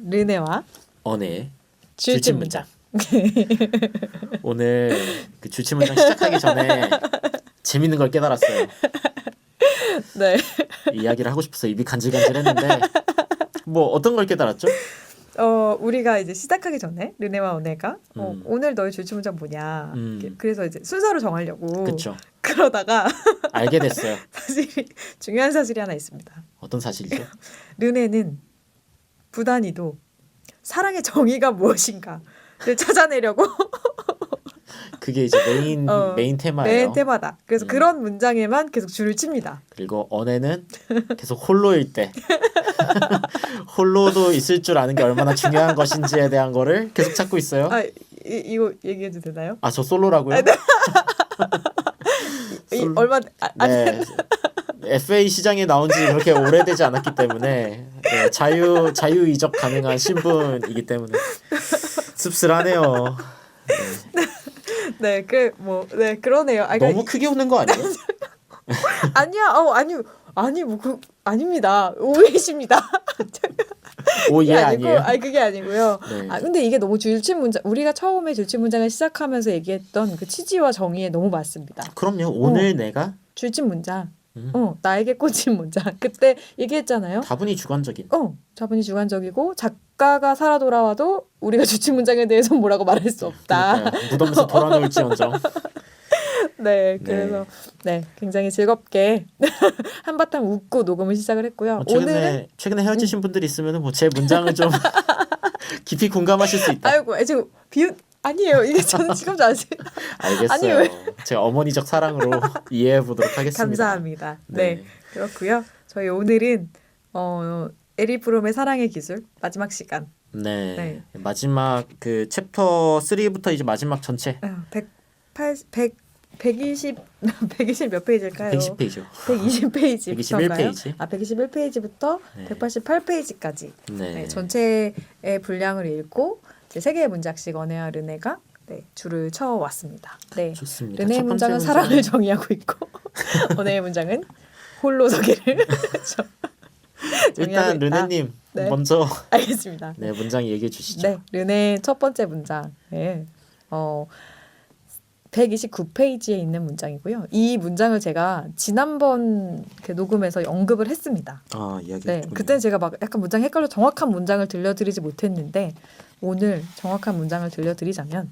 르네와 언의 줄임문장. 오늘 그 줄임문장 시작하기 전에 재밌는 걸 깨달았어요. 네. 이야기를 하고 싶어서 입이 간질간질했는데 뭐 어떤 걸 깨달았죠? 우리가 이제 시작하기 전에 르네와 언혜가 음. 오늘 너의 줄임문장 뭐냐. 그래서 이제 순서를 정하려고 그렇죠. 그러다가 알게 됐어요. 사실 중요한 사실이 하나 있습니다. 어떤 사실이죠? 르네는 부단히도 사랑의 정의가 무엇인가를 찾아내려고 그게 이제 메인 테마예요. 메인 테마다. 그래서 그런 문장에만 계속 줄을 칩니다. 그리고 언혜는 계속 홀로일 때 홀로도 있을 줄 아는 게 얼마나 중요한 것인지에 대한 거를 계속 찾고 있어요. 이거 얘기해도 되나요? 저 솔로라고요? 네. 얼마 네. FA 시장에 나온 지 그렇게 오래되지 않았기 때문에 네, 자유 이적 가능한 신분이기 때문에 씁쓸하네요. 네, 그러네요. 너무 크게 웃는 거 아니에요? 아니 아닙니다. 오해이십니다. 오예 아니에요? 그게 아니고요. 네. 근데 이게 너무 줄임문장 우리가 처음에 줄임문장을 시작하면서 얘기했던 그 취지와 정의에 너무 맞습니다. 그럼요. 오늘 내가 줄임문장. 나에게 꽂힌 문장. 그때 얘기했잖아요. 다분히 주관적인. 자본이 주관적이고 작가가 살아 돌아와도 우리가 줄임문장에 대해서 뭐라고 말할 수 없다. 무덤에서 돌아놓을지언정. 네, 그래서 굉장히 즐겁게 한바탕 웃고 녹음을 시작을 했고요. 최근에 헤어지신 분들이 있으면 뭐 제 문장을 좀 깊이 공감하실 수 있다. 아이고, 지금 아니에요. 이게 저는 지금 아세요? 알겠어요. 제가 어머니적 사랑으로 이해해 보도록 하겠습니다. 감사합니다. 네, 그렇고요. 저희 오늘은 에리 프롬의 사랑의 기술 마지막 시간. 네. 마지막 그 챕터 3부터 이제 마지막 전체. 120 몇 페이지일까요? 120페이지요. 120페이지부터인가요? 121페이지. 121페이지부터 188페이지까지 전체의 분량을 읽고 세 개의 문장씩 언혜와 르네가 줄을 쳐 왔습니다. 네. 좋습니다. 르네의 문장은 사랑을 정의하고 있고 언혜의 문장은 홀로서기를 일단 르네님 먼저 알겠습니다. 네, 문장 얘기해 주시죠. 네, 르네의 첫 번째 문장. 129페이지에 있는 문장이고요. 이 문장을 제가 지난번 그 녹음에서 언급을 했습니다. 이야기했군요. 그때는 제가 막 약간 문장이 헷갈려 정확한 문장을 들려드리지 못했는데 오늘 정확한 문장을 들려드리자면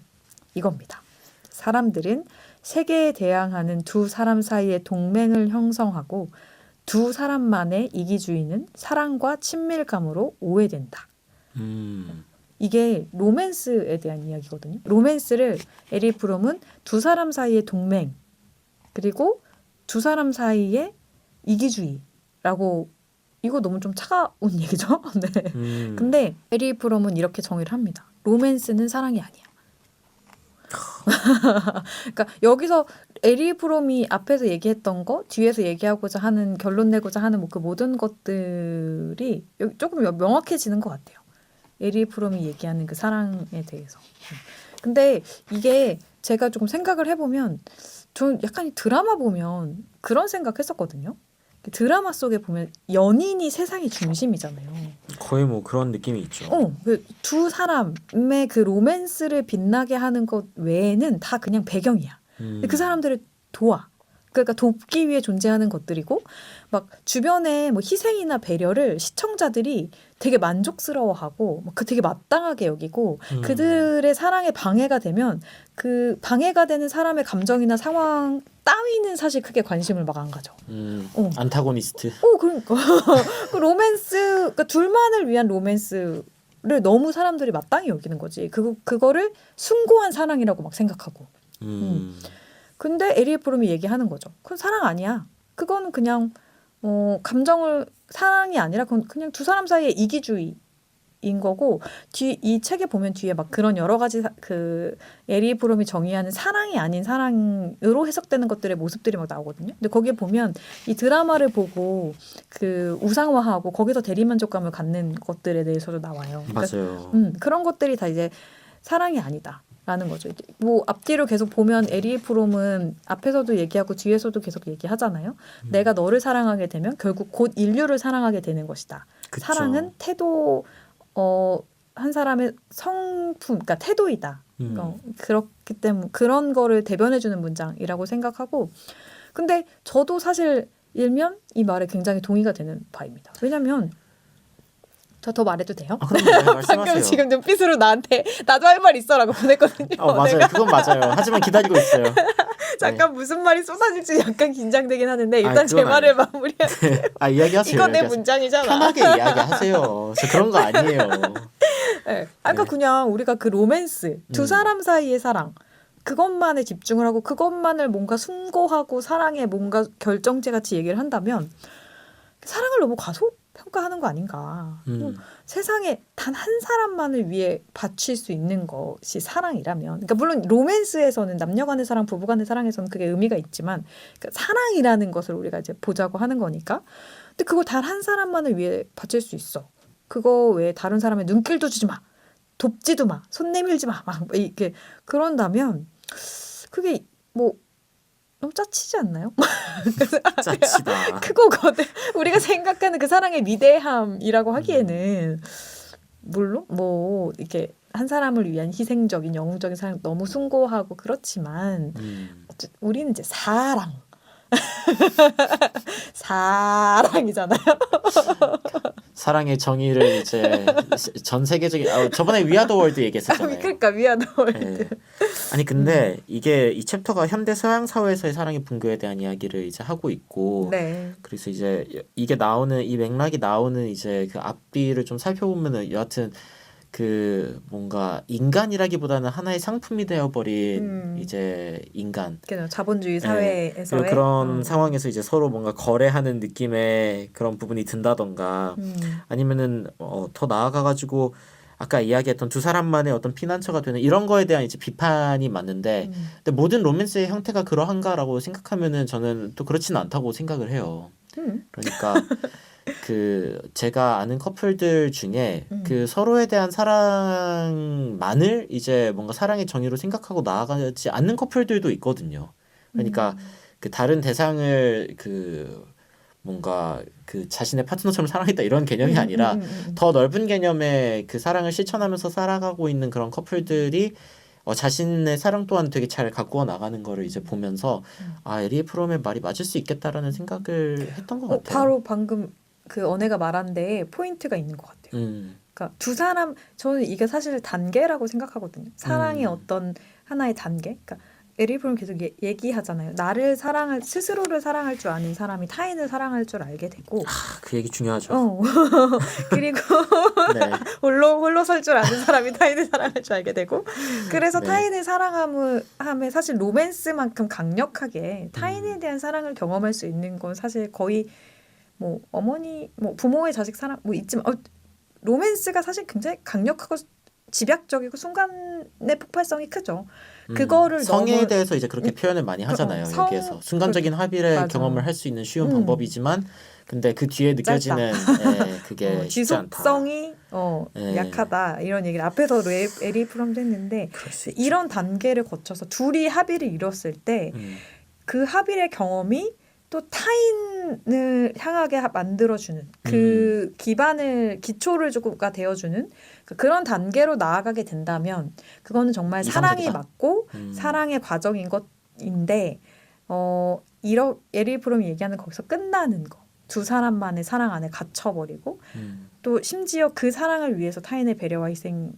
이겁니다. 사람들은 세계에 대항하는 두 사람 사이의 동맹을 형성하고 두 사람만의 이기주의는 사랑과 친밀감으로 오해된다. 이게 로맨스에 대한 이야기거든요. 로맨스를 에리 프롬은 두 사람 사이의 동맹 그리고 두 사람 사이의 이기주의라고 이거 너무 좀 차가운 얘기죠. 네. 근데 에리 프롬은 이렇게 정의를 합니다. 로맨스는 사랑이 아니야. 그러니까 여기서 에리 프롬이 앞에서 얘기했던 거 뒤에서 얘기하고자 하는 결론 내고자 하는 그 모든 것들이 조금 명확해지는 것 같아요. 에리 프롬이 얘기하는 그 사랑에 대해서. 근데 이게 제가 조금 생각을 해보면 저는 약간 드라마 보면 그런 생각했었거든요. 드라마 속에 보면 연인이 세상의 중심이잖아요. 거의 뭐 그런 느낌이 있죠. 그 두 사람의 그 로맨스를 빛나게 하는 것 외에는 다 그냥 배경이야. 그 사람들을 도와. 그러니까 돕기 위해 존재하는 것들이고 막 주변에 뭐 희생이나 배려를 시청자들이 되게 만족스러워하고 그 되게 마땅하게 여기고 그들의 사랑에 방해가 되면 그 방해가 되는 사람의 감정이나 상황 따위는 사실 크게 관심을 막 안 가져. 안타고니스트. 그러니까 그 로맨스 그러니까 둘만을 위한 로맨스를 너무 사람들이 마땅히 여기는 거지. 그거를 숭고한 사랑이라고 막 생각하고. 근데 에리 프롬이 얘기하는 거죠. 그건 사랑 아니야. 그거는 그냥 사랑이 아니라 그냥 두 사람 사이의 이기주의인 거고 이 책에 보면 뒤에 막 그런 여러 가지 그 에리 프롬이 정의하는 사랑이 아닌 사랑으로 해석되는 것들의 모습들이 막 나오거든요. 근데 거기에 보면 이 드라마를 보고 그 우상화하고 거기서 대리만족감을 갖는 것들에 대해서도 나와요. 맞아요. 그러니까, 그런 것들이 다 이제 사랑이 아니다. 라는 거죠. 뭐 앞뒤로 계속 보면 에리 프롬은 앞에서도 얘기하고 뒤에서도 계속 얘기하잖아요. 내가 너를 사랑하게 되면 결국 곧 인류를 사랑하게 되는 것이다. 그쵸. 사랑은 태도 한 사람의 성품, 그러니까 태도이다. 음. 그렇기 때문에 그런 거를 대변해주는 문장이라고 생각하고, 근데 저도 사실 일면 이 말에 굉장히 동의가 되는 바입니다. 왜냐면 저 더 말해도 돼요? 그럼 네, 말씀하세요. 방금 지금 눈빛으로 나한테 나도 할 말 있어라고 보냈거든요. 맞아요. 내가 그건 맞아요. 하지만 기다리고 있어요. 잠깐 무슨 말이 쏟아질지 약간 긴장되긴 하는데 일단 제 그건 말을 아니에요. 마무리할게요. 이야기하세요. 이거 내 이야기하세요. 문장이잖아. 편하게 이야기하세요. 저 그런 거 아니에요. 네. 아까 네. 그냥 우리가 그 로맨스, 두 사람 사이의 사랑, 그것만에 집중을 하고 그것만을 뭔가 숭고하고 사랑의 뭔가 결정체 같이 얘기를 한다면 사랑을 너무 과소평가하는 거 아닌가. 세상에 단 한 사람만을 위해 바칠 수 있는 것이 사랑이라면, 그러니까 물론 로맨스에서는 남녀간의 사랑, 부부간의 사랑에서는 그게 의미가 있지만, 그러니까 사랑이라는 것을 우리가 이제 보자고 하는 거니까. 근데 그걸 단 한 사람만을 위해 바칠 수 있어. 그거 외에 다른 사람의 눈길도 주지 마, 돕지도 마, 손 내밀지 마, 막 이렇게 그런다면 그게 뭐 너무 짜치지 않나요? 짜치다. 크고 거대 우리가 생각하는 그 사랑의 위대함이라고 하기에는 물론 뭐 이렇게 한 사람을 위한 희생적인 영웅적인 사랑 너무 숭고하고 그렇지만 우리는 이제 사랑이잖아요. 사랑의 정의를 이제 전 세계적인 저번에 위아더 월드 얘기했었잖아요. 그러니까 위아더 월드. 네. 아니 근데 이게 이 챕터가 현대 서양 사회에서의 사랑의 분교에 대한 이야기를 이제 하고 있고, 네. 그래서 이제 이게 나오는 이 맥락이 나오는 이제 그 앞뒤를 좀 살펴보면은 여하튼 그 뭔가 인간이라기보다는 하나의 상품이 되어버린 이제 인간. 그냥 자본주의 네. 사회에서의 그리고 그런 상황에서 이제 서로 뭔가 거래하는 느낌의 그런 부분이 든다던가, 아니면은 더 나아가가지고 아까 이야기했던 두 사람만의 어떤 피난처가 되는 이런 거에 대한 이제 비판이 맞는데, 근데 모든 로맨스의 형태가 그러한가라고 생각하면은 저는 또 그렇지는 않다고 생각을 해요. 그러니까 그 제가 아는 커플들 중에 그 서로에 대한 사랑만을 이제 뭔가 사랑의 정의로 생각하고 나아가지 않는 커플들도 있거든요. 그러니까 그 다른 대상을 그 뭔가 그 자신의 파트너처럼 사랑했다 이런 개념이 아니라 더 넓은 개념의 그 사랑을 실천하면서 살아가고 있는 그런 커플들이 자신의 사랑 또한 되게 잘 가꾸어 나가는 거를 이제 보면서 에리 프롬의 말이 맞을 수 있겠다라는 생각을 했던 것 같아요. 바로 방금 그 언혜가 말한 데에 포인트가 있는 것 같아요. 그러니까 두 사람, 저는 이게 사실 단계라고 생각하거든요. 사랑의 어떤 하나의 단계. 그러니까 에리 프롬 계속 얘기하잖아요. 나를 스스로를 사랑할 줄 아는 사람이 타인을 사랑할 줄 알게 되고. 그 얘기 중요하죠. 그리고 네. 홀로 설 줄 아는 사람이 타인을 사랑할 줄 알게 되고. 그래서 네. 타인을 사랑함에 사실 로맨스만큼 강력하게 타인에 대한 사랑을 경험할 수 있는 건 사실 거의 뭐 어머니, 뭐 부모의 자식 사랑 뭐 있지만 로맨스가 사실 굉장히 강력하고 집약적이고 순간의 폭발성이 크죠. 그거를 성에 대해서 이제 그렇게 표현을 많이 하잖아요. 여기에서 순간적인 합의를 경험을 할 수 있는 쉬운 방법이지만, 근데 그 뒤에 느껴지는 그게 쉽지 않다. 지속성이 약하다 이런 얘기를 앞에서 에리 프롬도 했는데, 이런 단계를 거쳐서 둘이 합의를 이뤘을 때 그 합의의 경험이 또 타인을 향하게 만들어주는 그 기초를 조금가 되어주는 그런 단계로 나아가게 된다면 그거는 정말 사랑이 맞고 사랑의 과정인 것인데, 에리 프롬이 얘기하는 거기서 끝나는 거, 두 사람만의 사랑 안에 갇혀버리고 또 심지어 그 사랑을 위해서 타인의 배려와 희생을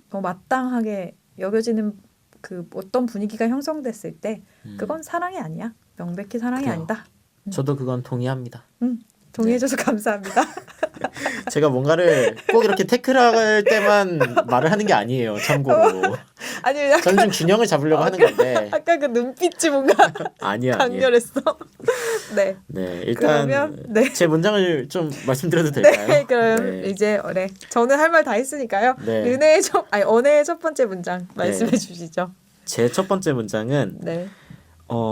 더 마땅하게 여겨지는 그 어떤 분위기가 형성됐을 때 그건 사랑이 아니야. 명백히 사랑이 그래요. 아니다. 저도 그건 동의합니다. 동의해줘서 감사합니다. 제가 뭔가를 꼭 이렇게 태클할 때만 말을 하는 게 아니에요. 참고로. 아니 약간 저는 좀 균형을 잡으려고 하는 건데. 아까 그 눈빛이 뭔가 아니야. 강렬했어. 네. 네, 일단 그러면 제 문장을 좀 말씀드려도 될까요? 네, 그럼 이제 저는 할 말 다 했으니까요. 네. 언혜의 첫 번째 문장 말씀해 주시죠. 제 첫 번째 문장은 네.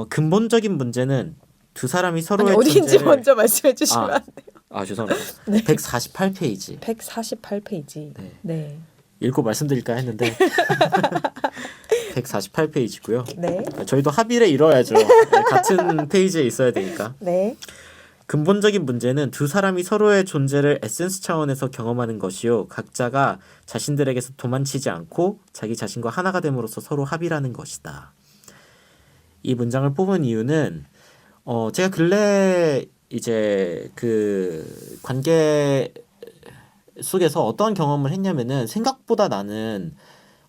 근본적인 문제는 두 사람이 서로의 어디인지 존재를 먼저 말씀해 주시면 안 돼요. 죄송합니다. 네. 148페이지. 148페이지. 네. 읽고 말씀드릴까 했는데 148페이지고요. 네. 저희도 합의를 이뤄야죠. 같은 페이지에 있어야 되니까. 네. 근본적인 문제는 두 사람이 서로의 존재를 에센스 차원에서 경험하는 것이요. 각자가 자신들에게서 도망치지 않고 자기 자신과 하나가 됨으로써 서로 합의라는 것이다. 이 문장을 뽑은 이유는 제가 근래 이제 그 관계 속에서 어떤 경험을 했냐면은 생각보다 나는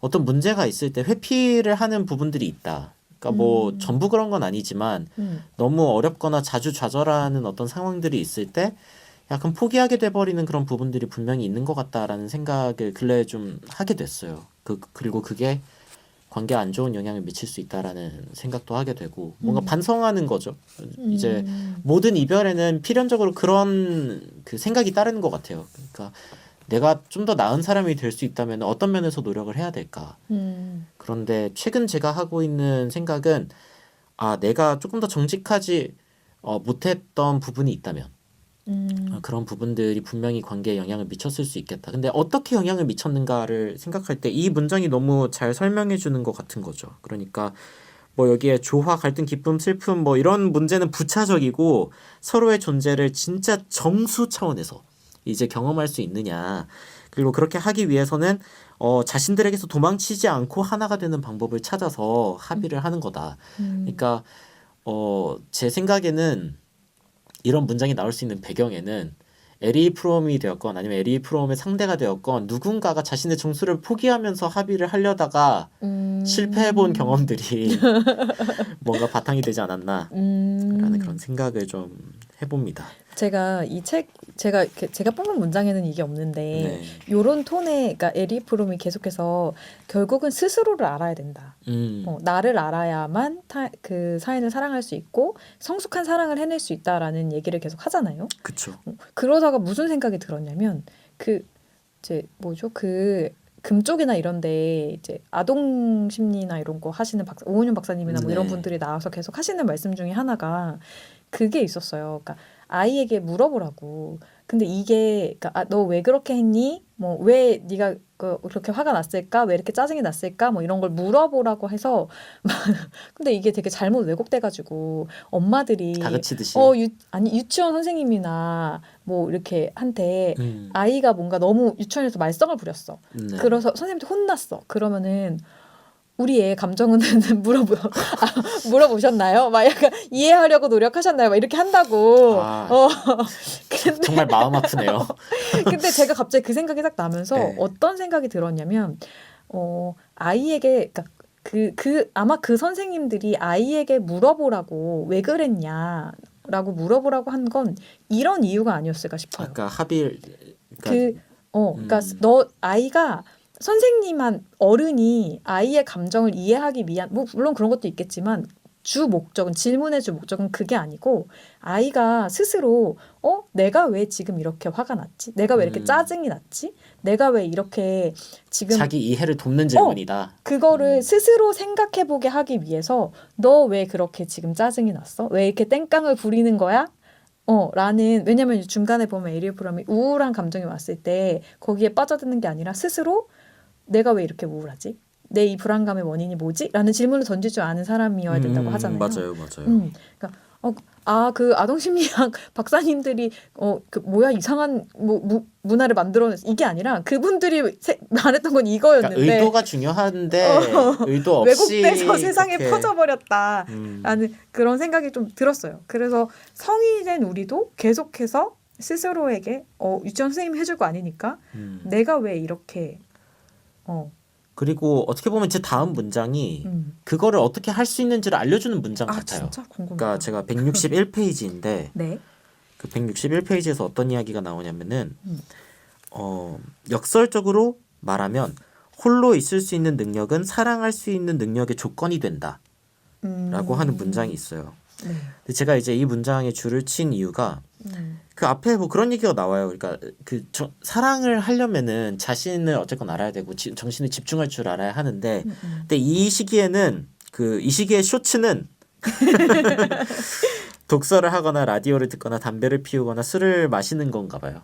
어떤 문제가 있을 때 회피를 하는 부분들이 있다. 그러니까 뭐 전부 그런 건 아니지만 너무 어렵거나 자주 좌절하는 어떤 상황들이 있을 때 약간 포기하게 돼버리는 그런 부분들이 분명히 있는 것 같다라는 생각을 근래에 좀 하게 됐어요. 그리고 그게 관계에 안 좋은 영향을 미칠 수 있다라는 생각도 하게 되고 뭔가 반성하는 거죠. 이제 모든 이별에는 필연적으로 그런 그 생각이 따르는 것 같아요. 그러니까 내가 좀 더 나은 사람이 될 수 있다면 어떤 면에서 노력을 해야 될까? 그런데 최근 제가 하고 있는 생각은 내가 조금 더 정직하지 못했던 부분이 있다면 그런 부분들이 분명히 관계에 영향을 미쳤을 수 있겠다. 근데 어떻게 영향을 미쳤는가를 생각할 때 이 문장이 너무 잘 설명해 주는 것 같은 거죠. 그러니까 뭐 여기에 조화, 갈등, 기쁨, 슬픔 뭐 이런 문제는 부차적이고 서로의 존재를 진짜 정수 차원에서 이제 경험할 수 있느냐. 그리고 그렇게 하기 위해서는 자신들에게서 도망치지 않고 하나가 되는 방법을 찾아서 합의를 하는 거다. 그러니까 제 생각에는 이런 문장이 나올 수 있는 배경에는 에리 프롬이 되었건 아니면 에리 프롬의 상대가 되었건 누군가가 자신의 정수를 포기하면서 합의를 하려다가 실패해본 경험들이 뭔가 바탕이 되지 않았나라는 그런 생각을 좀 해봅니다. 제가 이 책 제가 뽑은 문장에는 이게 없는데 네. 요런 톤의 그러니까 에리 프롬이 계속해서 결국은 스스로를 알아야 된다. 나를 알아야만 그 사인을 사랑할 수 있고 성숙한 사랑을 해낼 수 있다라는 얘기를 계속 하잖아요. 그렇죠. 그러다가 무슨 생각이 들었냐면 그 이제 뭐죠? 그 금쪽이나 이런데 이제 아동 심리나 이런 거 하시는 오은윤 박사님이나 뭐 이런 네. 분들이 나와서 계속 하시는 말씀 중에 하나가 그게 있었어요. 그러니까 아이에게 물어보라고. 근데 이게 그러니까 너 왜 그렇게 했니? 뭐 왜 네가 그렇게 화가 났을까? 왜 이렇게 짜증이 났을까? 뭐 이런 걸 물어보라고 해서 근데 이게 되게 잘못 왜곡돼가지고 엄마들이 다그치듯이. 아니 유치원 선생님이나 뭐 이렇게 한테 음. 아이가 뭔가 너무 유치원에서 말썽을 부렸어. 네. 그래서 선생님한테 혼났어. 그러면은 우리 애 감정은 물어보셨나요? 막 약간 이해하려고 노력하셨나요? 막 이렇게 한다고. 근데, 정말 마음 아프네요. 근데 제가 갑자기 그 생각이 딱 나면서 네. 어떤 생각이 들었냐면 아이에게 그러니까 아마 그 선생님들이 아이에게 물어보라고 왜 그랬냐라고 물어보라고 한 건 이런 이유가 아니었을까 싶어요. 아까 합의 그러니까 너 아이가 선생님한 어른이 아이의 감정을 이해하기 위한 뭐 물론 그런 것도 있겠지만 질문의 주 목적은 그게 아니고 아이가 스스로 내가 왜 지금 이렇게 화가 났지? 내가 왜 이렇게 짜증이 났지? 내가 왜 이렇게 지금 자기 이해를 돕는 질문이다. 그거를 스스로 생각해보게 하기 위해서 너 왜 그렇게 지금 짜증이 났어? 왜 이렇게 땡깡을 부리는 거야? 라는 왜냐면 중간에 보면 에리오 프롬이 우울한 감정이 왔을 때 거기에 빠져드는 게 아니라 스스로 내가 왜 이렇게 우울하지? 내 이 불안감의 원인이 뭐지? 라는 질문을 던질 줄 아는 사람이어야 된다고 하잖아요. 맞아요. 그러니까 그 아동심리학 박사님들이 그 뭐야 이상한 문화를 만들어냈어 이게 아니라 그분들이 말했던 건 이거였는데 그러니까 의도가 중요한데 의도 없이 왜곡돼서 세상에 그렇게, 퍼져버렸다라는 그런 생각이 좀 들었어요. 그래서 성인이 된 우리도 계속해서 스스로에게 유치원 선생님이 해줄 거 아니니까 내가 왜 이렇게 그리고 어떻게 보면 제 다음 문장이 그거를 어떻게 할 수 있는지를 알려주는 문장 같아요. 진짜 궁금하다. 그러니까 제가 161페이지인데 네. 그 161페이지에서 어떤 이야기가 나오냐면은 역설적으로 말하면 홀로 있을 수 있는 능력은 사랑할 수 있는 능력의 조건이 된다. 라고 하는 문장이 있어요. 네. 근데 제가 이제 이 문장에 줄을 친 이유가 그 앞에 뭐 그런 얘기가 나와요. 그러니까 사랑을 하려면은 자신을 어쨌건 알아야 되고 정신을 집중할 줄 알아야 하는데 근데 이 시기에는 이 시기의 쇼츠는 독서를 하거나 라디오를 듣거나 담배를 피우거나 술을 마시는 건가 봐요.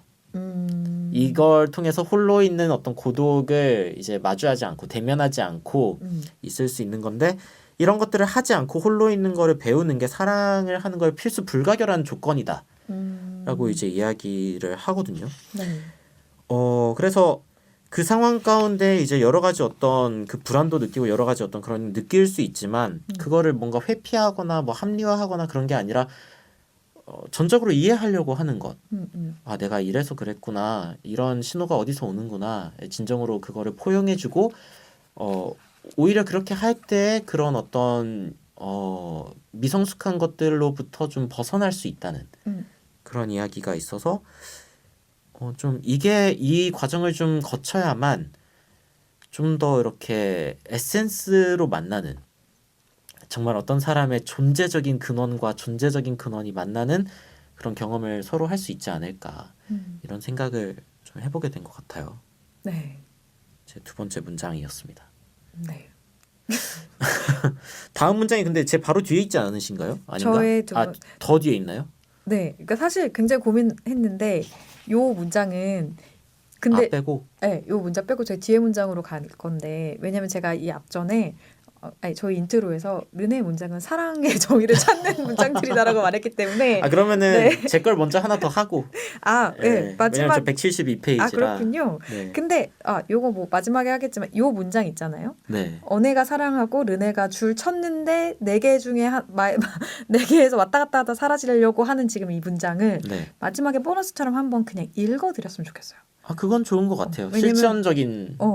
이걸 통해서 홀로 있는 어떤 고독을 이제 마주하지 않고 대면하지 않고 있을 수 있는 건데 이런 것들을 하지 않고 홀로 있는 거를 배우는 게 사랑을 하는 걸 필수 불가결한 조건이다. 이제 이야기를 하거든요. 네. 그래서 그 상황 가운데 이제 여러 가지 어떤 그 불안도 느끼고 여러 가지 어떤 그런 느낄 수 있지만 그거를 뭔가 회피하거나 뭐 합리화하거나 그런 게 아니라 전적으로 이해하려고 하는 것. 아, 내가 이래서 그랬구나. 이런 신호가 어디서 오는구나. 진정으로 그거를 포용해주고 오히려 그렇게 할 때 그런 어떤 미성숙한 것들로부터 좀 벗어날 수 있다는 그런 이야기가 있어서 좀 이 과정을 좀 거쳐야만 좀 더 이렇게 에센스로 만나는 정말 어떤 사람의 존재적인 근원과 존재적인 근원이 만나는 그런 경험을 서로 할 수 있지 않을까 이런 생각을 좀 해보게 된 것 같아요. 네. 제 두 번째 문장이었습니다. 네. 다음 문장이 근데 제 바로 뒤에 있지 않으신가요? 아닌가? 저의 더 뒤에 있나요? 네. 그러니까 사실 굉장히 고민했는데 요 문장은 근데 빼고? 네, 요 문장 빼고 저희 뒤에 문장으로 갈 건데 왜냐면 제가 이 앞전에 저희 인트로에서 르네의 문장은 사랑의 정의를 찾는 문장들이다라고 말했기 때문에 그러면은 네. 제 걸 먼저 하나 더 하고 네, 마지막 왜냐면 저 172페이지라 그렇군요. 네. 근데 요거 뭐 마지막에 하겠지만 요 문장 있잖아요. 네. 어네가 사랑하고 르네가 줄 쳤는데 네 개 중에 네 개에서 왔다 갔다 하다 사라지려고 하는 지금 이 문장을 네. 마지막에 보너스처럼 한번 그냥 읽어드렸으면 좋겠어요. 그건 좋은 것 같아요. 왜냐면,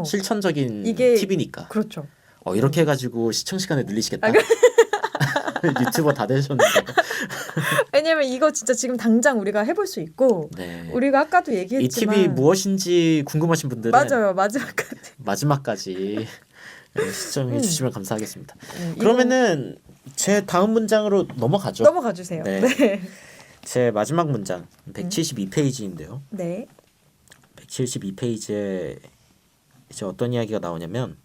실천적인 이게 팁이니까. 그렇죠. 이렇게 해가지고 시청 시간을 늘리시겠다. 유튜버 다 되셨는데. 왜냐면 이거 진짜 지금 당장 우리가 해볼 수 있고 네. 우리가 아까도 이 얘기했지만 팁이 무엇인지 궁금하신 분들은 맞아요. 마지막까지 시청해 주시면 감사하겠습니다. 이거 그러면은 제 다음 문장으로 넘어가죠. 넘어가 주세요. 네. 네. 제 마지막 문장 172페이지인데요. 네. 172페이지에 이제 어떤 이야기가 나오냐면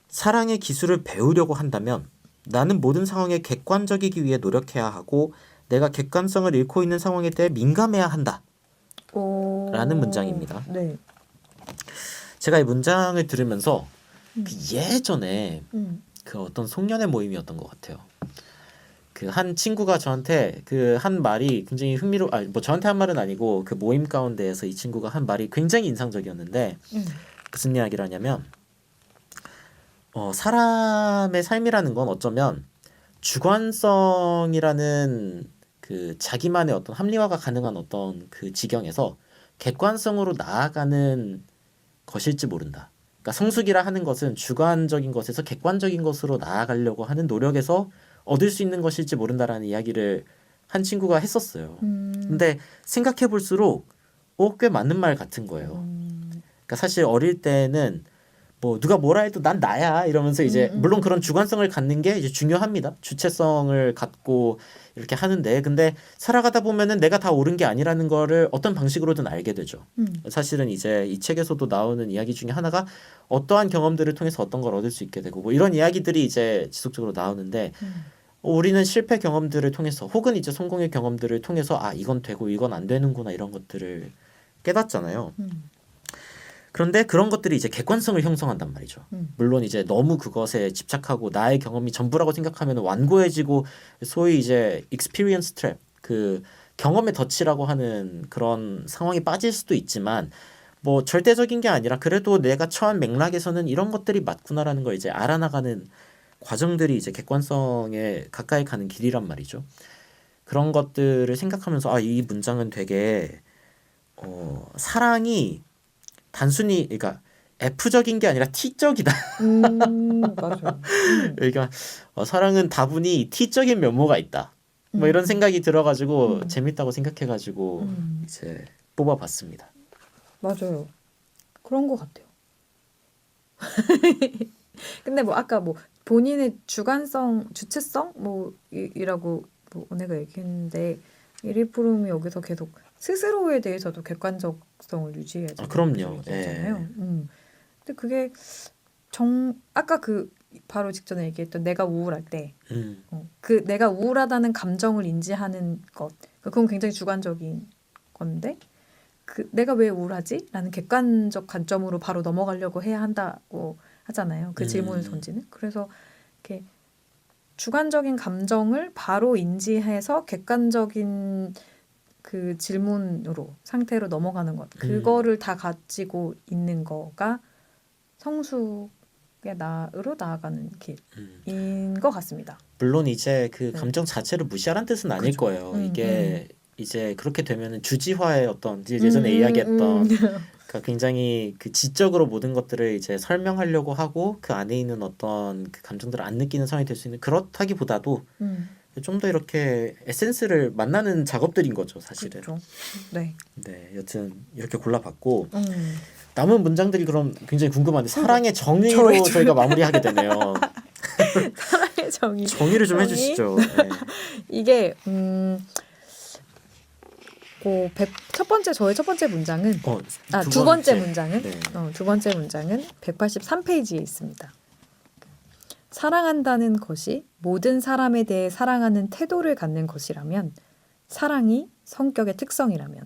사랑의 기술을 배우려고 한다면 나는 모든 상황에 객관적이기 위해 노력해야 하고 내가 객관성을 잃고 있는 상황에 대해 민감해야 한다. 라는 문장입니다. 네. 제가 이 문장을 들으면서 그 예전에 그 어떤 송년회 모임이었던 것 같아요. 그 한 친구가 저한테 그 한 말이 굉장히 뭐 저한테 한 말은 아니고 그 모임 가운데에서 이 친구가 한 말이 굉장히 인상적이었는데 무슨 이야기를 하냐면 사람의 삶이라는 건 어쩌면 주관성이라는 그 자기만의 어떤 합리화가 가능한 어떤 그 지경에서 객관성으로 나아가는 것일지 모른다. 그러니까 성숙이라 하는 것은 주관적인 것에서 객관적인 것으로 나아가려고 하는 노력에서 얻을 수 있는 것일지 모른다라는 이야기를 한 친구가 했었어요. 근데 생각해 볼수록 꽤 맞는 말 같은 거예요. 그러니까 사실 어릴 때는 뭐 누가 뭐라 해도 난 나야 이러면서 이제 물론 그런 주관성을 갖는 게 이제 중요합니다. 주체성을 갖고 이렇게 하는데 근데 살아가다 보면은 내가 다 옳은 게 아니라는 거를 어떤 방식으로든 알게 되죠. 사실은 이제 이 책에서도 나오는 이야기 중에 하나가 어떠한 경험들을 통해서 어떤 걸 얻을 수 있게 되고 뭐 이런 이야기들이 이제 지속적으로 나오는데 우리는 실패 경험들을 통해서 혹은 이제 성공의 경험들을 통해서 이건 되고 이건 안 되는구나 이런 것들을 깨닫잖아요. 그런데 그런 것들이 이제 객관성을 형성한단 말이죠. 물론 이제 너무 그것에 집착하고 나의 경험이 전부라고 생각하면 완고해지고 소위 이제 experience trap 그 경험의 덫이라고 하는 그런 상황이 빠질 수도 있지만 뭐 절대적인 게 아니라 그래도 내가 처한 맥락에서는 이런 것들이 맞구나라는 걸 이제 알아나가는 과정들이 이제 객관성에 가까이 가는 길이란 말이죠. 그런 것들을 생각하면서 이 문장은 되게 사랑이 단순히 그러니까 F적인 게 아니라 T적이다. 맞아요. 그러니까 사랑은 다분히 T적인 면모가 있다. 뭐 이런 생각이 들어가지고 재밌다고 생각해가지고 이제 뽑아봤습니다. 맞아요. 그런 것 같아요. 근데 뭐 아까 뭐 본인의 주관성, 주체성 이라고 뭐 언니가 얘기했는데 이리프룸이 여기서 계속 스스로에 대해서도 객관적성을 유지해야죠. 그럼요. 얘기했잖아요. 근데 그게 아까 그 바로 직전에 얘기했던 내가 우울할 때, 그 내가 우울하다는 감정을 인지하는 것, 그건 굉장히 주관적인 건데, 그 내가 왜 우울하지? 라는 객관적 관점으로 바로 넘어가려고 해야 한다고 하잖아요. 그 질문을 던지는. 그래서 이렇게 주관적인 감정을 바로 인지해서 객관적인 그 질문으로 상태로 넘어가는 것 그거를 다 가지고 있는 거가 성숙의 나으로 나아가는 길인 것 같습니다. 물론 이제 그 네. 감정 자체를 무시하라는 뜻은 아닐 그죠. 거예요. 이게 이제 그렇게 되면은 주지화의 어떤 이제 예전에 이야기했던 그러니까 굉장히 그 지적으로 모든 것들을 이제 설명하려고 하고 그 안에 있는 어떤 그 감정들을 안 느끼는 상황이 될 수 있는 그렇다기보다도 좀 더 이렇게 에센스를 만나는 작업들인 거죠, 사실은. 그렇죠. 네. 네, 여튼 이렇게 골라봤고 남은 문장들이 그럼 굉장히 궁금한데 사랑의 정의로 저희가 마무리하게 되네요. 사랑의 정의. 정의를 좀 해주시죠. 네. 이게 저의 첫 번째 문장은 두 번째 문장은 네. 두 번째 문장은 183페이지에 있습니다. 사랑한다는 것이 모든 사람에 대해 사랑하는 태도를 갖는 것이라면, 사랑이 성격의 특성이라면,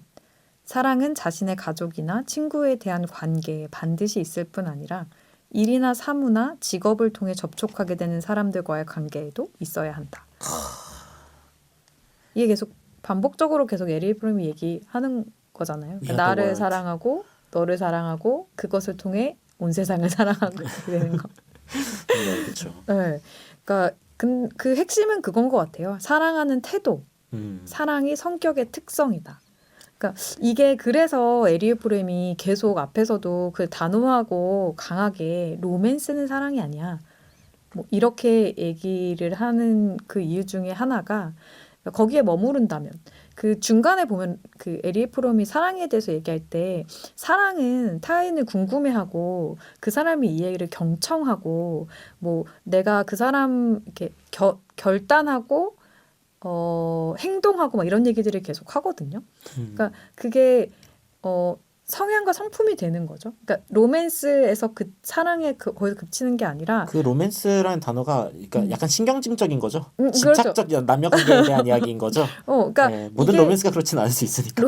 사랑은 자신의 가족이나 친구에 대한 관계에 반드시 있을 뿐 아니라 일이나 사무나 직업을 통해 접촉하게 되는 사람들과의 관계에도 있어야 한다. 이게 계속 반복적으로 계속 에리 프롬이 얘기하는 거잖아요. 그러니까 나를 사랑하고 너를 사랑하고 그것을 통해 온 세상을 사랑하게 되는 거. 네, 그렇죠. 네, 그러니까 그 핵심은 그건 것 같아요. 사랑하는 태도, 사랑이 성격의 특성이다. 그러니까 이게 그래서 에리 프롬이 계속 앞에서도 그 단호하고 강하게 로맨스는 사랑이 아니야. 뭐 이렇게 얘기를 하는 그 이유 중에 하나가 거기에 머무른다면 그 중간에 보면 그 에리 프롬이 사랑에 대해서 얘기할 때 사랑은 타인을 궁금해하고 그 사람이 이 얘기를 경청하고 뭐 내가 그 사람 이렇게 결단하고 행동하고 막 이런 얘기들을 계속 하거든요. 그러니까 그게 성향과 성품이 되는 거죠. 그러니까 로맨스에서 그 사랑에 거기서 그치는 게 아니라 그 로맨스라는 단어가 그러니까 약간 신경증적인 거죠. 그렇죠. 집착적 남녀 관계에 대한 이야기인 거죠. 그러니까 네, 모든 로맨스가 그렇진 않을 수 있으니까.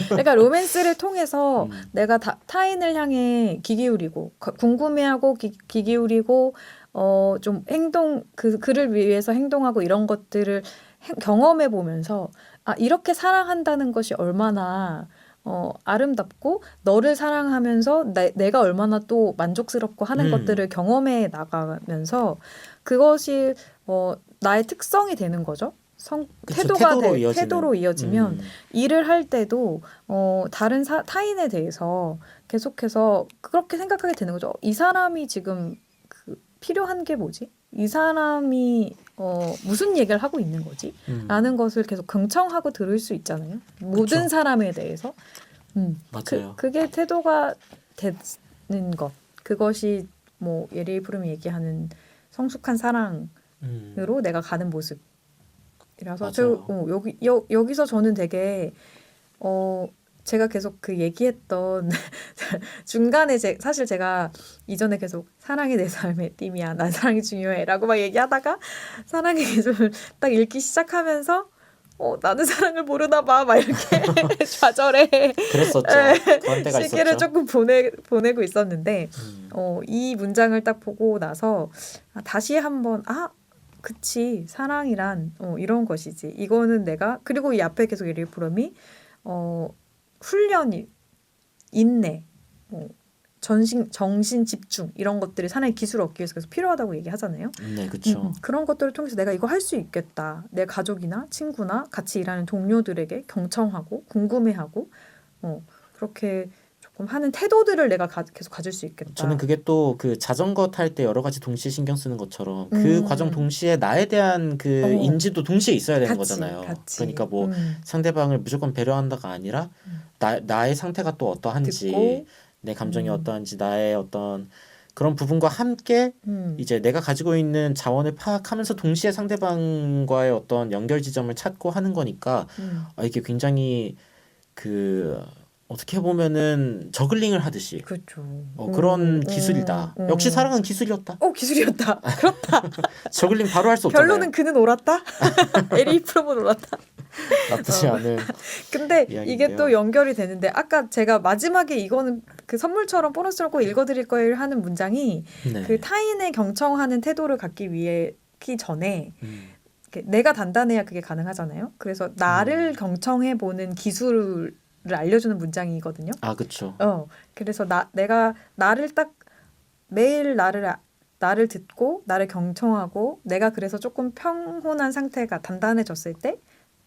그러니까 로맨스를 통해서 내가 타인을 향해 귀 기울이고 궁금해하고 귀 기울이고 좀 행동 그를 위해서 행동하고 이런 것들을 경험해 보면서 이렇게 사랑한다는 것이 얼마나 아름답고 너를 사랑하면서 내가 얼마나 또 만족스럽고 하는 것들을 경험해 나가면서 그것이 나의 특성이 되는 거죠. 그쵸, 태도로 이어지면 일을 할 때도 다른 타인에 대해서 계속해서 그렇게 생각하게 되는 거죠. 이 사람이 지금 필요한 게 뭐지? 이 사람이 무슨 얘기를 하고 있는 거지? 라는 것을 계속 경청하고 들을 수 있잖아요. 모든 사람에 대해서. 맞아요. 그게 태도가 되는 것. 그것이 뭐 에리 프롬이 얘기하는 성숙한 사랑으로 내가 가는 모습이라서 여기서 저는 되게 제가 계속 그 얘기했던 중간에 사실 제가 이전에 계속 사랑이 내 삶의 띠미야, 난 사랑이 중요해라고 막 얘기하다가 사랑의 계절을 딱 읽기 시작하면서 나는 사랑을 모르나 봐 막 이렇게 좌절해. 그랬었죠. 그런 때가 시기를 있었죠. 조금 보내고 있었는데 이 문장을 딱 보고 나서 다시 한번 그치 사랑이란 이런 것이지. 이거는 내가 그리고 이 앞에 계속 에리 프롬이 훈련이 인내, 정신 집중 이런 것들이 사람의 기술을 얻기 위해서 계속 필요하다고 얘기하잖아요. 네, 그렇죠. 그런 것들을 통해서 내가 이거 할 수 있겠다. 내 가족이나 친구나 같이 일하는 동료들에게 경청하고 궁금해하고 그렇게 조금 하는 태도들을 내가 계속 가질 수 있겠다. 저는 그게 또 그 자전거 탈 때 여러 가지 동시에 신경 쓰는 것처럼 그 과정 동시에 나에 대한 그 인지도 동시에 있어야 되는 거잖아요. 그러니까 뭐 상대방을 무조건 배려한다가 아니라 나의 상태가 또 어떠한지 듣고, 내 감정이 어떠한지 나의 어떤 그런 부분과 함께 이제 내가 가지고 있는 자원을 파악하면서 동시에 상대방과의 어떤 연결 지점을 찾고 하는 거니까 이게 굉장히 어떻게 보면은 저글링을 하듯이 그렇죠. 그런 기술이다. 역시 사랑은 기술이었다. 기술이었다. 그렇다. 저글링 바로 할 수 없잖아요. 결론은 그는 옳았다. 에리 프롬은 옳았다. 나쁘지 않은. 근데 이야기인데요. 이게 또 연결이 되는데 아까 제가 마지막에 이거는 그 선물처럼 보너스로 꼭 읽어드릴 거예요 하는 문장이 네. 그 타인의 경청하는 태도를 갖기 전에 내가 단단해야 그게 가능하잖아요. 그래서 나를 경청해보는 기술을 알려주는 문장이거든요. 아, 그쵸. 그래서 내가 나를 딱 매일 나를 듣고 나를 경청하고 내가 그래서 조금 평온한 상태가 단단해졌을 때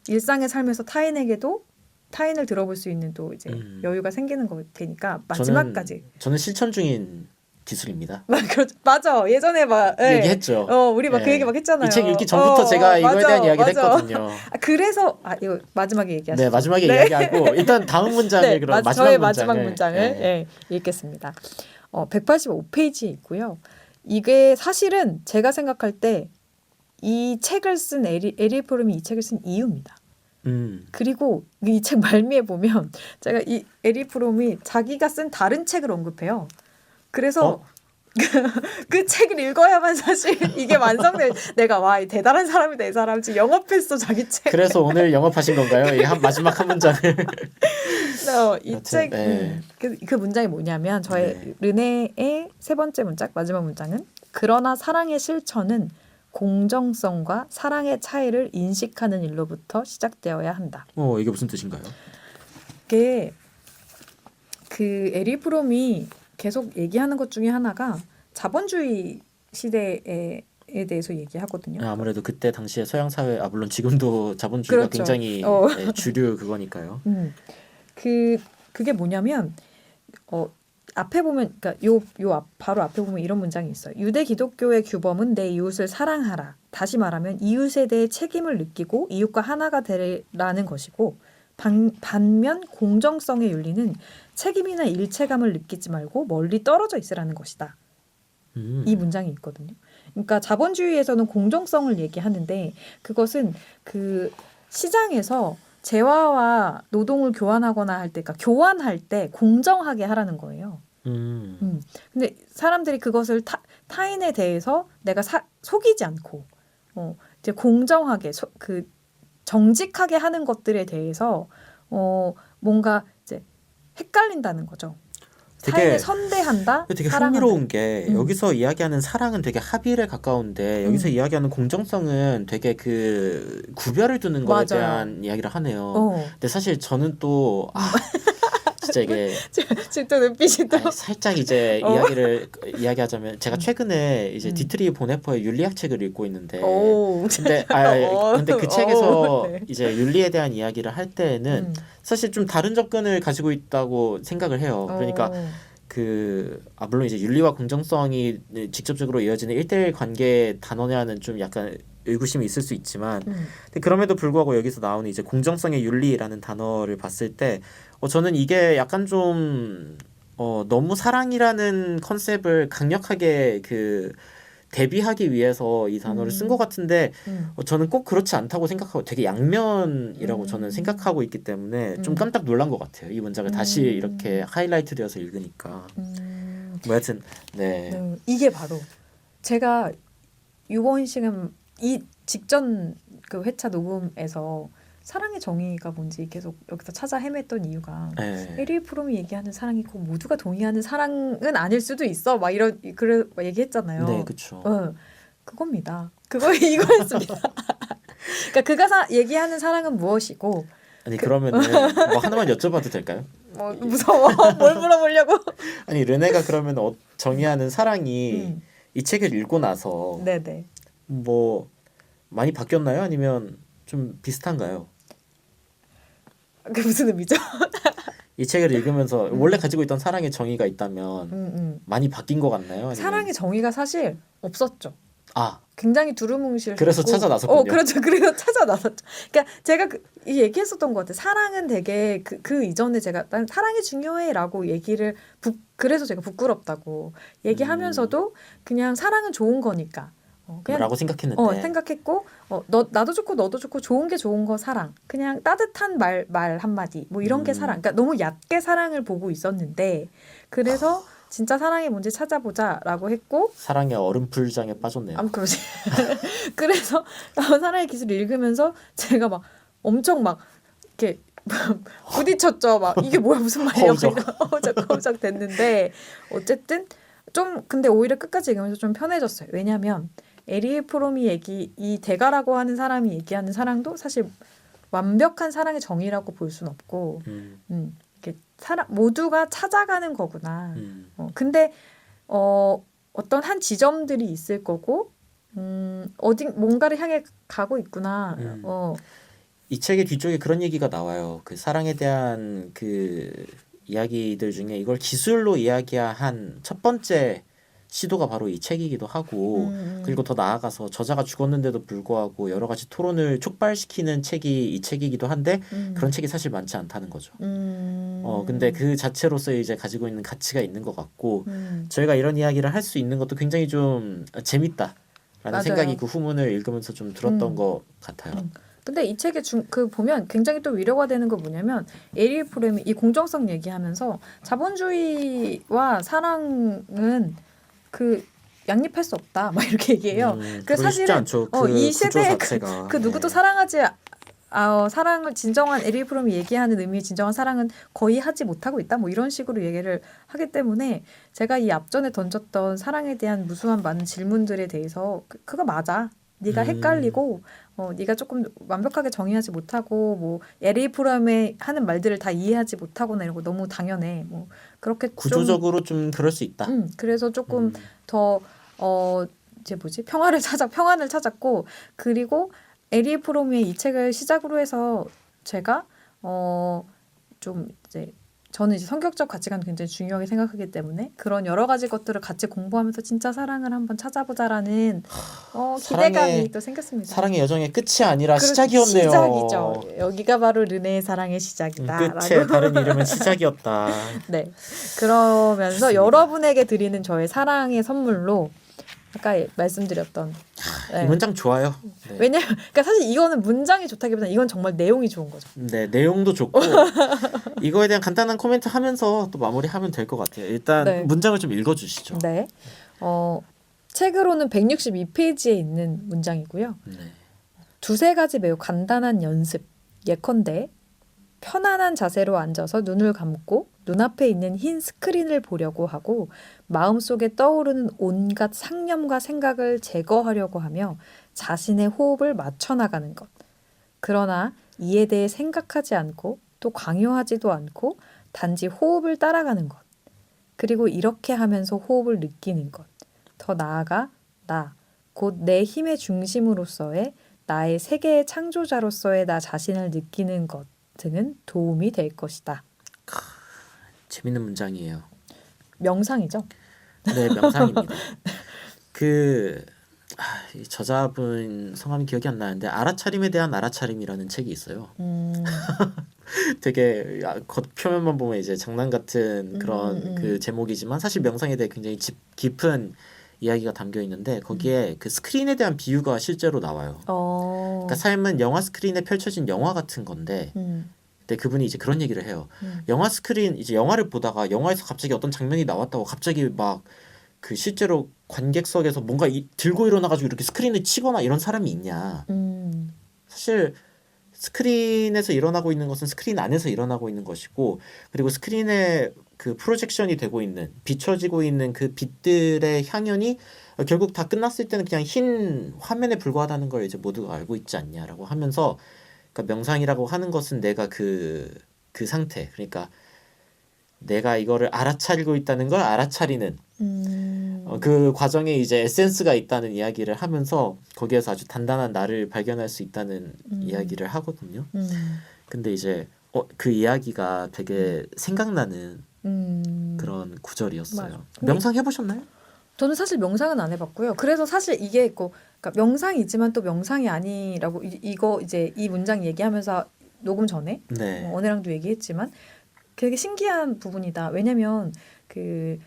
일상의 삶에서 타인을 들어볼 수 있는 또 이제 여유가 생기는 거 되니까 마지막까지. 저는 실천 중인 기술입니다. 맞아. 예전에 막 얘기했죠. 우리 막 그 얘기 막 했잖아요. 이 책 읽기 전부터 제가 이거에 맞아, 대한 이야기를 맞아. 했거든요. 그래서 이거 마지막에 얘기하시죠. 네, 마지막에 이야기하고 일단 다음 문장을 그럼 저의 마지막 마지막 문장을 읽겠습니다. 185페이지에 있고요. 이게 사실은 제가 생각할 때 이 책을 쓴 에리 프롬이 이 책을 쓴 이유입니다. 그리고 이 책 말미에 보면 제가 이 에리 프롬이 자기가 쓴 다른 책을 언급해요. 그래서 그 책을 읽어야만 사실 이게 완성돼. 내가 와, 이 대단한 사람이다. 이 사람 지금 영업했어 자기 책. 그래서 오늘 영업하신 건가요? 이 마지막 한 문장을. 이 책 그 문장이 뭐냐면 저의 르네의 세 번째 문장, 마지막 문장은 그러나 사랑의 실천은 공정성과 사랑의 차이를 인식하는 일로부터 시작되어야 한다. 이게 무슨 뜻인가요? 이게 그 에리 프롬이 계속 얘기하는 것 중에 하나가 자본주의 시대에 대해서 얘기하거든요. 아무래도 그때 당시에 서양 사회, 물론 지금도 자본주의가 그렇죠. 굉장히 주류 그거니까요. 그게 뭐냐면 앞에 보면 그러니까 바로 앞에 보면 이런 문장이 있어요. 유대 기독교의 규범은 내 이웃을 사랑하라. 다시 말하면 이웃에 대해 책임을 느끼고 이웃과 하나가 되라는 것이고 반면 공정성의 윤리는 책임이나 일체감을 느끼지 말고 멀리 떨어져 있으라는 것이다. 이 문장이 있거든요. 그러니까 자본주의에서는 공정성을 얘기하는데 그것은 그 시장에서 재화와 노동을 교환하거나 할 때, 그러니까 교환할 때 공정하게 하라는 거예요. 근데 사람들이 그것을 타인에 대해서 내가 속이지 않고 이제 공정하게 정직하게 하는 것들에 대해서 뭔가 이제 헷갈린다는 거죠. 타인을 선대한다. 되게 사랑한다. 흥미로운 게 여기서 이야기하는 사랑은 되게 합의에 가까운데 여기서 이야기하는 공정성은 되게 그 구별을 두는 거에 맞아요. 대한 이야기를 하네요. 근데 사실 저는 또 진짜 이게 지금 또 눈빛이 또 살짝 이제 이야기하자면 제가 최근에 이제 디트리 보네퍼의 윤리학 책을 읽고 있는데 근데 그 책에서 이제 윤리에 대한 이야기를 할 때에는 사실 좀 다른 접근을 가지고 있다고 생각을 해요. 그러니까 물론 이제 윤리와 공정성이 직접적으로 이어지는 1대1 관계 단원이라는 좀 약간 의구심이 있을 수 있지만 근데 그럼에도 불구하고 여기서 나오는 이제 공정성의 윤리라는 단어를 봤을 때 저는 이게 약간 좀 너무 사랑이라는 컨셉을 강력하게 대비하기 위해서 이 단어를 쓴 것 같은데 저는 꼭 그렇지 않다고 생각하고 되게 양면이라고 저는 생각하고 있기 때문에 좀 깜짝 놀란 것 같아요. 이 문장을 다시 이렇게 하이라이트 되어서 읽으니까 뭐 하여튼 이게 바로 제가 유고원 씨는 이 직전 그 회차 녹음에서 사랑의 정의가 뭔지 계속 여기서 찾아 헤맸던 이유가 에리 프롬이 얘기하는 사랑이 꼭 모두가 동의하는 사랑은 아닐 수도 있어 막 막 얘기했잖아요. 네, 그렇죠. 그겁니다. 이거였습니다. 그러니까 그가 얘기하는 사랑은 무엇이고 그러면은 뭐 하나만 여쭤봐도 될까요? 무서워. 뭘 물어보려고? 아니 르네가 그러면 정의하는 사랑이 이 책을 읽고 나서 네네. 뭐 많이 바뀌었나요? 아니면 좀 비슷한가요? 그게 무슨 의미죠? 이 책을 읽으면서 원래 가지고 있던 사랑의 정의가 있다면 많이 바뀐 것 같나요? 아니면... 사랑의 정의가 사실 없었죠. 아, 굉장히 두루뭉실. 그래서 찾아 나섰군요. 그렇죠. 그래서 찾아 나섰죠. 그러니까 제가 이 얘기했었던 것 같아요. 사랑은 되게 그 이전에 제가 난 사랑이 중요해라고 얘기를 그래서 제가 부끄럽다고 얘기하면서도 그냥 사랑은 좋은 거니까. 라고 생각했는데 생각했고 나도 좋고 너도 좋고 좋은 게 좋은 거 사랑 그냥 따뜻한 말 한마디 뭐 이런 게 사랑 그러니까 너무 얕게 사랑을 보고 있었는데 그래서 진짜 사랑이 뭔지 찾아보자라고 했고 사랑의 얼음풀장에 빠졌네요. 그러지. 그래서 사랑의 기술을 읽으면서 제가 막 엄청 막 이렇게 부딪혔죠. 막 이게 뭐야 무슨 말이야. 허우적 됐는데 어쨌든 좀 근데 오히려 끝까지 읽으면서 좀 편해졌어요. 왜냐하면 에리일 프롬이 이 대가라고 하는 사람이 얘기하는 사랑도 사실 완벽한 사랑의 정의라고 볼 수는 없고, 이렇게 모두가 찾아가는 거구나. 근데 어떤 한 지점들이 있을 거고, 뭔가를 향해 가고 있구나. 이 책의 뒤쪽에 그런 얘기가 나와요. 그 사랑에 대한 그 이야기들 중에 이걸 기술로 이야기한 첫 번째 시도가 바로 이 책이기도 하고, 그리고 더 나아가서 저자가 죽었는데도 불구하고 여러 가지 토론을 촉발시키는 책이 이 책이기도 한데 그런 책이 사실 많지 않다는 거죠. 근데 그 자체로서 이제 가지고 있는 가치가 있는 것 같고, 저희가 이런 이야기를 할 수 있는 것도 굉장히 좀 재밌다라는 맞아요. 생각이 그 후문을 읽으면서 좀 들었던 것 같아요. 근데 이 책에 그 보면 굉장히 또 위로가 되는 거 뭐냐면 에리일 프롬이 이 공정성 얘기하면서 자본주의와 사랑은 그 양립할 수 없다 막 이렇게 얘기해요. 그래서 사실은 않죠. 이 구조 시대에 자체가. 그 누구도 사랑하지 사랑을 진정한 에리일 프롬이 얘기하는 의미의 진정한 사랑은 거의 하지 못하고 있다. 뭐 이런 식으로 얘기를 하기 때문에 제가 이 앞전에 던졌던 사랑에 대한 무수한 많은 질문들에 대해서 그거 맞아. 네가 헷갈리고 네가 조금 완벽하게 정의하지 못하고 뭐 에리일 프롬의 하는 말들을 다 이해하지 못하거나 이런 거 너무 당연해. 뭐 그렇게 구조적으로 좀 그럴 수 있다. 그래서 조금 더 이제 평안을 찾았고 그리고 에리일 프롬의 이 책을 시작으로 해서 제가 좀 이제 저는 이제 성격적 가치관을 굉장히 중요하게 생각하기 때문에 그런 여러 가지 것들을 같이 공부하면서 진짜 사랑을 한번 찾아보자라는 기대감이 또 생겼습니다. 사랑의 여정의 끝이 아니라 시작이었네요. 시작이죠. 여기가 바로 르네의 사랑의 시작이다. 끝의 다른 이름은 시작이었다. 네. 그러면서 좋습니다. 여러분에게 드리는 저의 사랑의 선물로 아까 말씀드렸던 이 문장 좋아요. 네. 왜냐면 그러니까 사실 이거는 문장이 좋다기보다는 이건 정말 내용이 좋은 거죠. 네, 내용도 좋고 이거에 대한 간단한 코멘트 하면서 또 마무리하면 될 것 같아요. 일단 네. 문장을 좀 읽어주시죠. 네. 책으로는 162페이지에 있는 문장이고요. 네. 두세 가지 매우 간단한 연습. 예컨대 편안한 자세로 앉아서 눈을 감고 눈앞에 있는 흰 스크린을 보려고 하고 마음속에 떠오르는 온갖 상념과 생각을 제거하려고 하며 자신의 호흡을 맞춰나가는 것. 그러나 이에 대해 생각하지 않고 또 강요하지도 않고 단지 호흡을 따라가는 것. 그리고 이렇게 하면서 호흡을 느끼는 것. 더 나아가 곧 내 힘의 중심으로서의 나의 세계의 창조자로서의 나 자신을 느끼는 것 등은 도움이 될 것이다. 재밌는 문장이에요. 명상이죠? 네, 명상입니다. 이 저자분 성함이 기억이 안 나는데 알아차림에 대한 알아차림이라는 책이 있어요. 되게 겉표면만 보면 이제 장난 같은 그런 그 제목이지만 사실 명상에 대해 굉장히 깊은 이야기가 담겨 있는데 거기에 그 스크린에 대한 비유가 실제로 나와요. 그러니까 삶은 영화 스크린에 펼쳐진 영화 같은 건데 근데 그분이 이제 그런 얘기를 해요. 영화 스크린 이제 영화를 보다가 영화에서 갑자기 어떤 장면이 나왔다고 갑자기 막 그 실제로 관객석에서 뭔가 들고 일어나가지고 이렇게 스크린을 치거나 이런 사람이 있냐. 사실 스크린에서 일어나고 있는 것은 스크린 안에서 일어나고 있는 것이고 그리고 스크린에 그 프로젝션이 되고 있는 비춰지고 있는 그 빛들의 향연이 결국 다 끝났을 때는 그냥 흰 화면에 불과하다는 걸 이제 모두가 알고 있지 않냐라고 하면서 그러니까 명상이라고 하는 것은 내가 그 상태 그러니까 내가 이거를 알아차리고 있다는 걸 알아차리는 그 과정에 이제 에센스가 있다는 이야기를 하면서 거기에서 아주 단단한 나를 발견할 수 있다는 이야기를 하거든요. 근데 이제 그 이야기가 되게 생각나는 그런 구절이었어요. 맞아. 명상 해보셨나요? 저는 사실 명상은 안 해봤고요. 그래서 사실 이게 있고 그러니까 명상이지만 또 명상이 아니라고 이거 이제 이 문장 얘기하면서 녹음 전에 네. 언혜랑도 얘기했지만 되게 신기한 부분이다. 왜냐면 그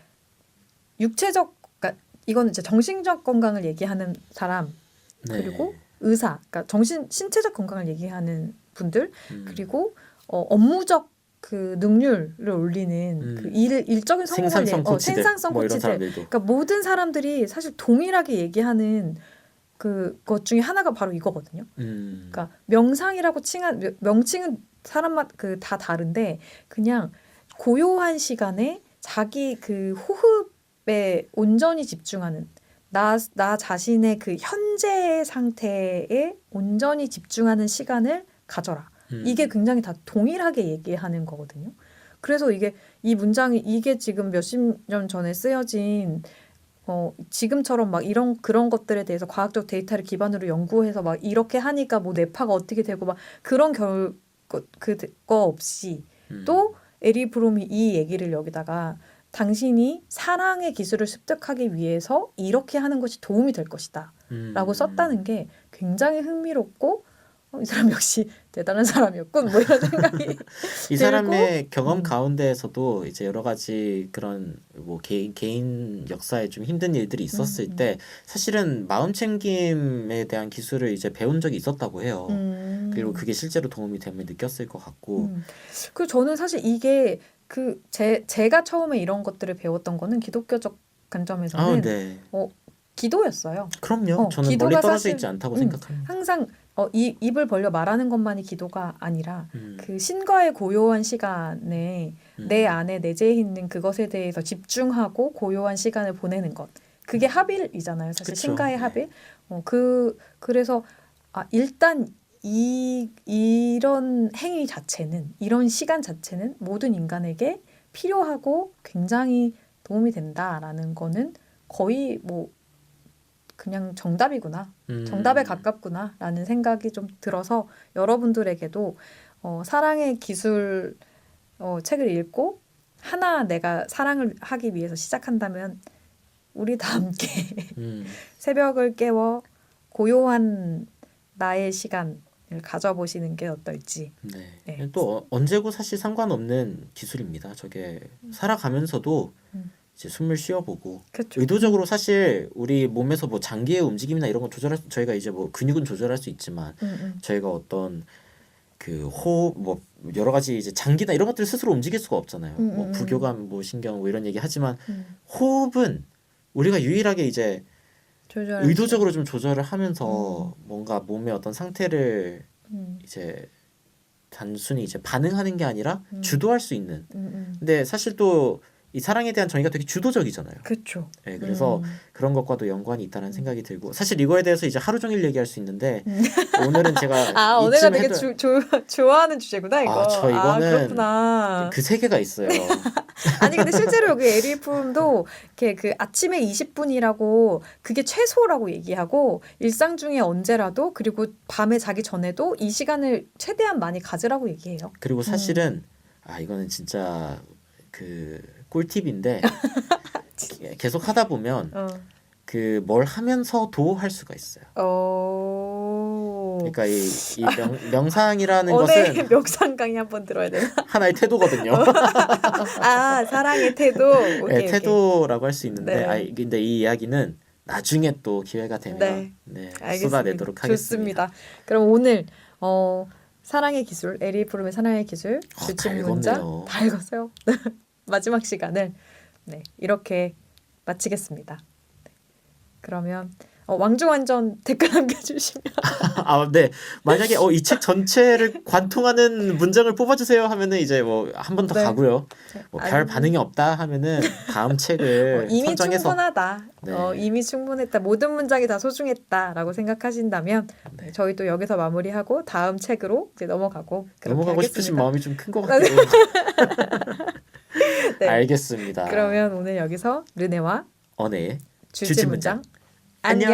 육체적 그러니까 이건 이제 정신적 건강을 얘기하는 사람 그리고 의사 그러니까 신체적 건강을 얘기하는 분들 그리고 업무적 그 능률을 올리는 그 일적인 생산성 코치들 생산성 뭐 이런 코치들 사람들도 그러니까 모든 사람들이 사실 동일하게 얘기하는 그것 중에 하나가 바로 이거거든요. 그러니까 명상이라고 칭한 명칭은 사람마다 다 다른데 그냥 고요한 시간에 자기 그 호흡에 온전히 집중하는 나 자신의 그 현재 상태에 온전히 집중하는 시간을 가져라. 이게 굉장히 다 동일하게 얘기하는 거거든요. 그래서 이 문장이 이게 지금 몇십 년 전에 쓰여진 지금처럼 막 그런 것들에 대해서 과학적 데이터를 기반으로 연구해서 막 이렇게 하니까 뭐 뇌파가 어떻게 되고 막 그런 그거 없이 또 에리 브롬이 이 얘기를 여기다가 당신이 사랑의 기술을 습득하기 위해서 이렇게 하는 것이 도움이 될 것이다 라고 썼다는 게 굉장히 흥미롭고 이 사람 역시 대단한 사람이었군 뭐 이런 생각이 이 사람의 경험 가운데에서도 이제 여러 가지 그런 뭐 개인 역사에 좀 힘든 일들이 있었을 때 사실은 마음 챙김에 대한 기술을 이제 배운 적이 있었다고 해요. 그리고 그게 실제로 도움이 됨을 느꼈을 것 같고. 그 저는 사실 이게 제가 처음에 이런 것들을 배웠던 거는 기독교적 관점에서는 네. 기도였어요. 그럼요. 저는 기도가 멀리 떨어져 사실, 있지 않다고 생각합니다. 항상 입을 벌려 말하는 것만이 기도가 아니라 그 신과의 고요한 시간에 내 안에 내재해 있는 그것에 대해서 집중하고 고요한 시간을 보내는 것. 그게 합일이잖아요. 사실 그쵸. 신과의 네. 합일. 그래서 일단 이런 행위 자체는 이런 시간 자체는 모든 인간에게 필요하고 굉장히 도움이 된다라는 거는 거의 뭐 그냥 정답이구나. 정답에 가깝구나라는 생각이 좀 들어서 여러분들에게도 사랑의 기술 책을 읽고 하나 내가 사랑을 하기 위해서 시작한다면 우리 다 함께 새벽을 깨워 고요한 나의 시간을 가져보시는 게 어떨지. 네. 또 언제고 사실 상관없는 기술입니다. 저게 살아가면서도 이제 숨을 쉬어보고 그쵸. 의도적으로 사실 우리 몸에서 뭐 장기의 움직임이나 이런 건 저희가 이제 뭐 근육은 조절할 수 있지만 저희가 어떤 그 호흡 뭐 여러 가지 이제 장기나 이런 것들을 스스로 움직일 수가 없잖아요. 뭐 부교감 뭐 신경 뭐 이런 얘기 하지만 호흡은 우리가 유일하게 이제 의도적으로 좀 조절을 하면서 뭔가 몸의 어떤 상태를 이제 단순히 이제 반응하는 게 아니라 주도할 수 있는. 근데 사실 또 이 사랑에 대한 정의가 되게 주도적이잖아요. 그렇죠. 네, 그래서 그런 것과도 연관이 있다는 생각이 들고 사실 이거에 대해서 이제 하루 종일 얘기할 수 있는데 오늘은 제가 오늘가 이쯤 되게 좋아하는 주제구나 이거. 저 이거는 그렇구나. 그 세계가 있어요. 아니 근데 실제로 여기 에리 프롬도 이렇게 그 아침에 20분이라고 그게 최소라고 얘기하고 일상 중에 언제라도 그리고 밤에 자기 전에도 이 시간을 최대한 많이 가지라고 얘기해요. 그리고 사실은 이거는 진짜 그 꿀팁인데 계속 하다 보면 그 뭘 하면서도 할 수가 있어요. 그러니까 이 명상이라는 것은 명상 강의 한번 들어야 되나? 하나의 태도거든요. 사랑의 태도. 오케이, 태도라고 할 수 있는데 네. 근데 이 이야기는 나중에 또 기회가 되면 쏟아내도록 하겠습니다. 좋습니다. 그럼 오늘 사랑의 기술, 에리 프롬의 사랑의 기술 주침 문장 다 읽었어요. 마지막 시간을 이렇게 마치겠습니다. 그러면 왕중완전 댓글 남겨주시면 네. 만약에 이 책 전체를 관통하는 문장을 뽑아주세요 하면은 이제 뭐 한 번 더 가고요. 뭐 별 반응이 없다 하면은 다음 책을 이미 선정해서 충분하다. 이미 충분했다. 모든 문장이 다 소중했다라고 생각하신다면 저희도 여기서 마무리하고 다음 책으로 이제 넘어가고 싶으신 마음이 좀 큰 것 같아요. 알겠습니다. 그러면 오늘 여기서 르네와 언의 주제 문장 안녕.